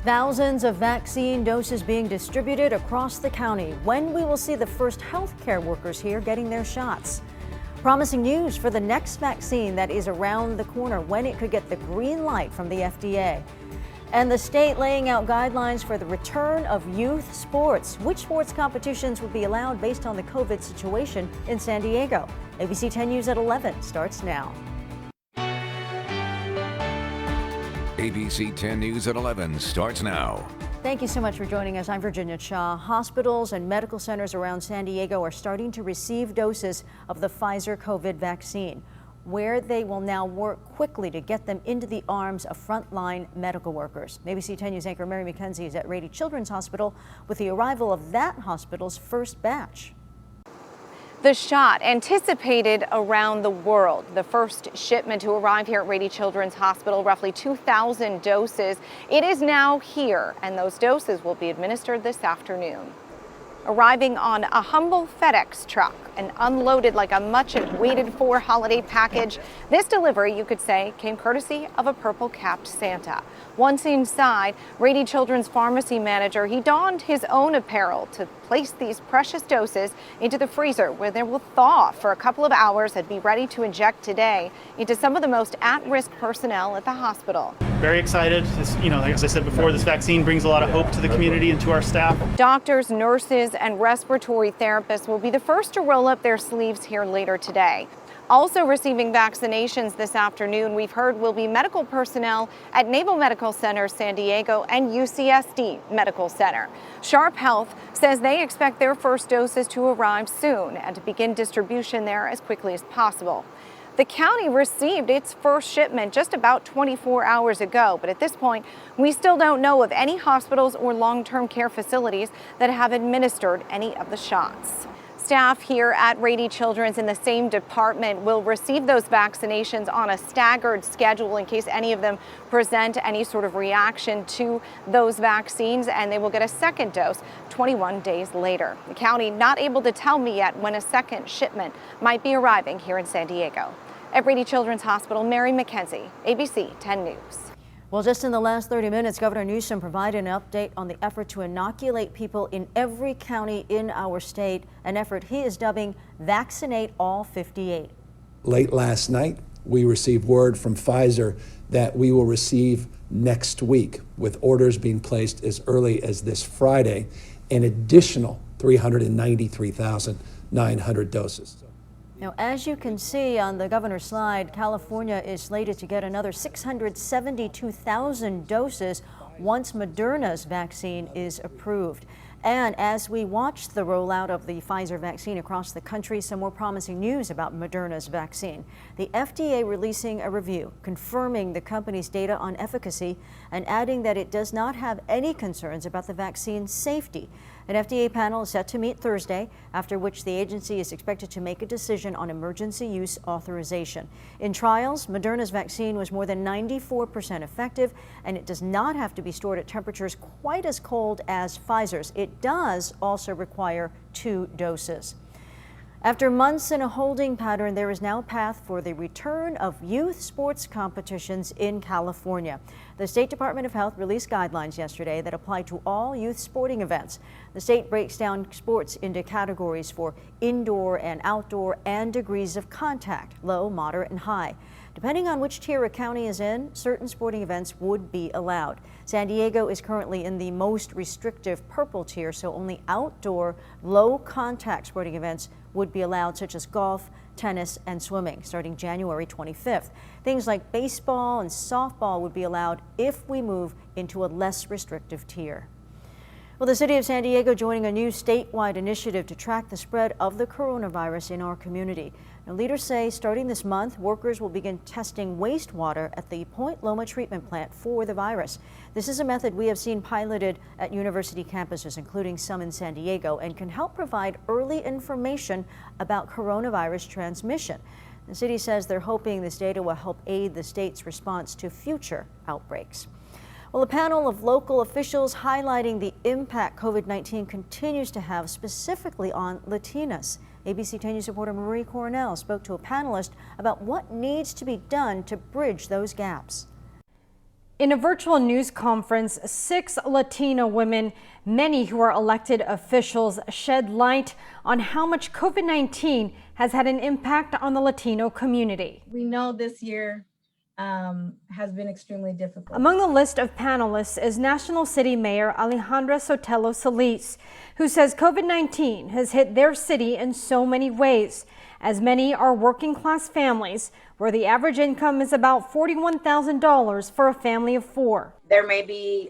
Thousands of vaccine doses being distributed across the county. When we will see the first healthcare workers here getting their shots. Promising news for the next vaccine that is around the corner, when it could get the green light from the FDA. And the state laying out guidelines for the return of youth sports. Which sports competitions will be allowed based on the COVID situation in San Diego? ABC 10 News at 11 starts now. ABC 10 News at 11 starts now. Thank you so much for joining us. I'm Virginia Cha. Hospitals and medical centers around San Diego are starting to receive doses of the Pfizer COVID vaccine, where they will now work quickly to get them into the arms of frontline medical workers. ABC 10 News anchor Mary McKenzie is at Rady Children's Hospital with the arrival of that hospital's first batch. The shot anticipated around the world. The first shipment to arrive here at Rady Children's Hospital, roughly 2,000 doses. It is now here, and those doses will be administered this afternoon. Arriving on a humble FedEx truck and unloaded like a much waited for holiday package, this delivery, you could say, came courtesy of a purple-capped Santa. Once inside, Rady Children's pharmacy manager, he donned his own apparel to place these precious doses into the freezer, where they will thaw for a couple of hours and be ready to inject today into some of the most at-risk personnel at the hospital. Very excited. As I said before, this vaccine brings a lot of hope to the community and to our staff. Doctors, nurses, and respiratory therapists will be the first to roll up their sleeves here later today. Also receiving vaccinations this afternoon, we've heard, will be medical personnel at Naval Medical Center San Diego and UCSD Medical Center. Sharp Health says they expect their first doses to arrive soon and to begin distribution there as quickly as possible. The county received its first shipment just about 24 hours ago, but at this point, we still don't know of any hospitals or long-term care facilities that have administered any of the shots. Staff here at Rady Children's in the same department will receive those vaccinations on a staggered schedule in case any of them present any sort of reaction to those vaccines, and they will get a second dose 21 days later. The county not able to tell me yet when a second shipment might be arriving here in San Diego. At Rady Children's Hospital, Mary McKenzie, ABC 10 News. Well, just in the last 30 minutes, Governor Newsom provided an update on the effort to inoculate people in every county in our state, an effort he is dubbing Vaccinate All 58. Late last night, we received word from Pfizer that we will receive next week, with orders being placed as early as this Friday, an additional 393,900 doses. Now, as you can see on the governor's slide, California is slated to get another 672,000 doses once Moderna's vaccine is approved. And as we watch the rollout of the Pfizer vaccine across the country, some more promising news about Moderna's vaccine. The FDA releasing a review confirming the company's data on efficacy and adding that it does not have any concerns about the vaccine's safety. An FDA panel is set to meet Thursday, after which the agency is expected to make a decision on emergency use authorization. In trials, Moderna's vaccine was more than 94% effective, and it does not have to be stored at temperatures quite as cold as Pfizer's. It does also require 2 doses. After months in a holding pattern, there is now a path for the return of youth sports competitions in California. The State Department of Health released guidelines yesterday that apply to all youth sporting events. The state breaks down sports into categories for indoor and outdoor and degrees of contact, low, moderate, and high. Depending on which tier a county is in, certain sporting events would be allowed. San Diego is currently in the most restrictive purple tier, so only outdoor, low-contact sporting events would be allowed, such as golf, tennis, and swimming, starting January 25th. Things like baseball and softball would be allowed if we move into a less restrictive tier. Well, the city of San Diego joining a new statewide initiative to track the spread of the coronavirus in our community. Now, leaders say starting this month, workers will begin testing wastewater at the Point Loma treatment plant for the virus. This is a method we have seen piloted at university campuses, including some in San Diego, and can help provide early information about coronavirus transmission. The city says they're hoping this data will help aid the state's response to future outbreaks. Well, a panel of local officials highlighting the impact COVID-19 continues to have specifically on Latinas. ABC 10 News reporter Marie Coronel spoke to a panelist about what needs to be done to bridge those gaps. In a virtual news conference, 6 Latino women, many who are elected officials, shed light on how much COVID-19 has had an impact on the Latino community. We know this year has been extremely difficult. Among the list of panelists is National City Mayor Alejandra Sotelo Solis, who says COVID-19 has hit their city in so many ways, as many are working class families where the average income is about $41,000 for a family of 4. There may be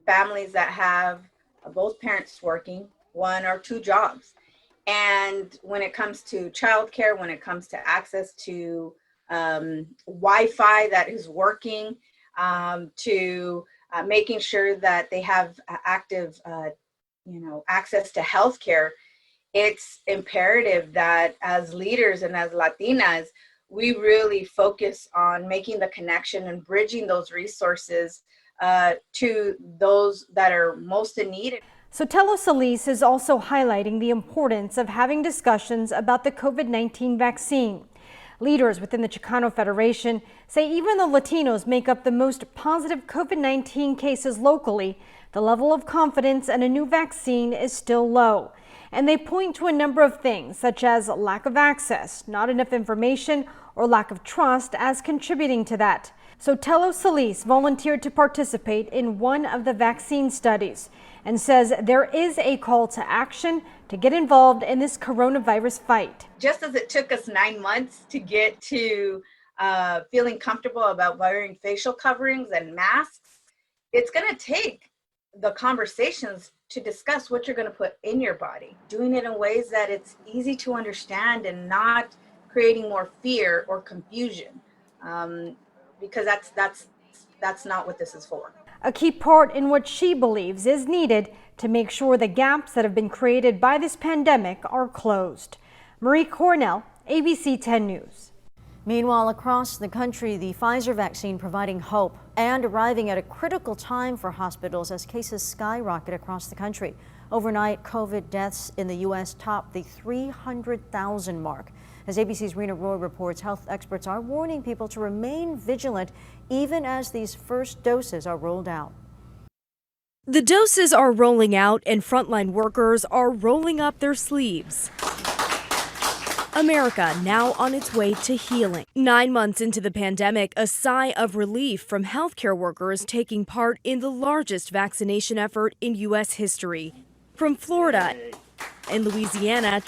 families that have both parents working 1 or 2 jobs. And when it comes to childcare, when it comes to access to Wi-Fi that is working, to making sure that they have active, access to healthcare, it's imperative that as leaders and as Latinas, we really focus on making the connection and bridging those resources to those that are most in need. Sotelo Solis is also highlighting the importance of having discussions about the COVID-19 vaccine. Leaders within the Chicano Federation say even though Latinos make up the most positive COVID-19 cases locally, the level of confidence in a new vaccine is still low. And they point to a number of things, such as lack of access, not enough information, or lack of trust as contributing to that. Sotelo Solis volunteered to participate in one of the vaccine studies and says there is a call to action to get involved in this coronavirus fight. Just as it took us 9 months to get to feeling comfortable about wearing facial coverings and masks, it's going to take the conversations to discuss what you're going to put in your body, doing it in ways that it's easy to understand and not creating more fear or confusion, because that's not what this is for. A key part in what she believes is needed to make sure the gaps that have been created by this pandemic are closed. Marie Cornell, ABC 10 News. Meanwhile, across the country, the Pfizer vaccine providing hope and arriving at a critical time for hospitals as cases skyrocket across the country. Overnight, COVID deaths in the U.S. topped the 300,000 mark. As ABC's Rena Roy reports, health experts are warning people to remain vigilant even as these first doses are rolled out. The doses are rolling out and frontline workers are rolling up their sleeves. America now on its way to healing. 9 months into the pandemic, a sigh of relief from healthcare workers taking part in the largest vaccination effort in U.S. history. From Florida and Louisiana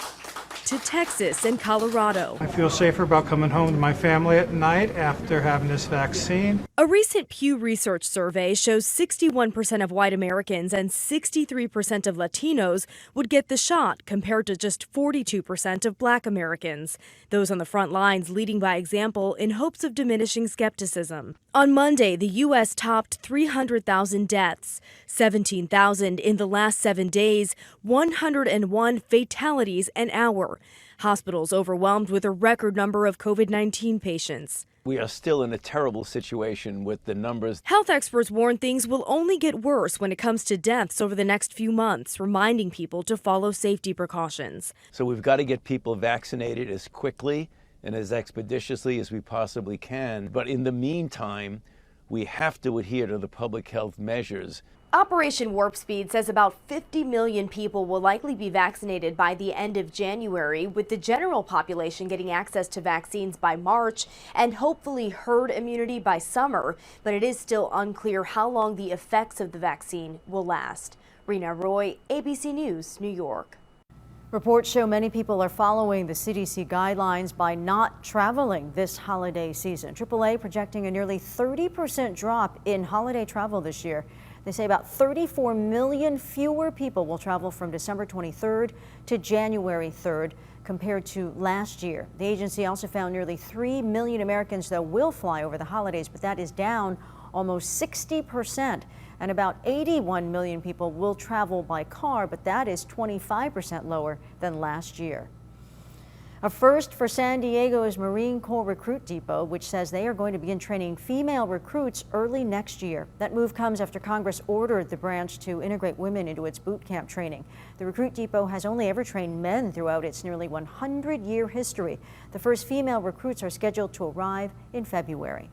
to Texas and Colorado. I feel safer about coming home to my family at night after having this vaccine. A recent Pew Research survey shows 61% of white Americans and 63% of Latinos would get the shot, compared to just 42% of black Americans. Those on the front lines leading by example in hopes of diminishing skepticism. On Monday, the U.S. topped 300,000 deaths, 17,000 in the last 7 days, 101 fatalities an hour. Hospitals overwhelmed with a record number of COVID-19 patients. We are still in a terrible situation with the numbers. Health experts warn things will only get worse when it comes to deaths over the next few months, reminding people to follow safety precautions. So we've got to get people vaccinated as quickly and as expeditiously as we possibly can. But in the meantime, we have to adhere to the public health measures. Operation Warp Speed says about 50 million people will likely be vaccinated by the end of January, with the general population getting access to vaccines by March and hopefully herd immunity by summer. But it is still unclear how long the effects of the vaccine will last. Rena Roy, ABC News, New York. Reports show many people are following the CDC guidelines by not traveling this holiday season. AAA projecting a nearly 30% drop in holiday travel this year. They say about 34 million fewer people will travel from December 23rd to January 3rd compared to last year. The agency also found nearly 3 million Americans, though, will fly over the holidays, but that is down almost 60%. And about 81 million people will travel by car, but that is 25% lower than last year. A first for San Diego's Marine Corps Recruit Depot, which says they are going to begin training female recruits early next year. That move comes after Congress ordered the branch to integrate women into its boot camp training. The Recruit Depot has only ever trained men throughout its nearly 100-year history. The first female recruits are scheduled to arrive in February.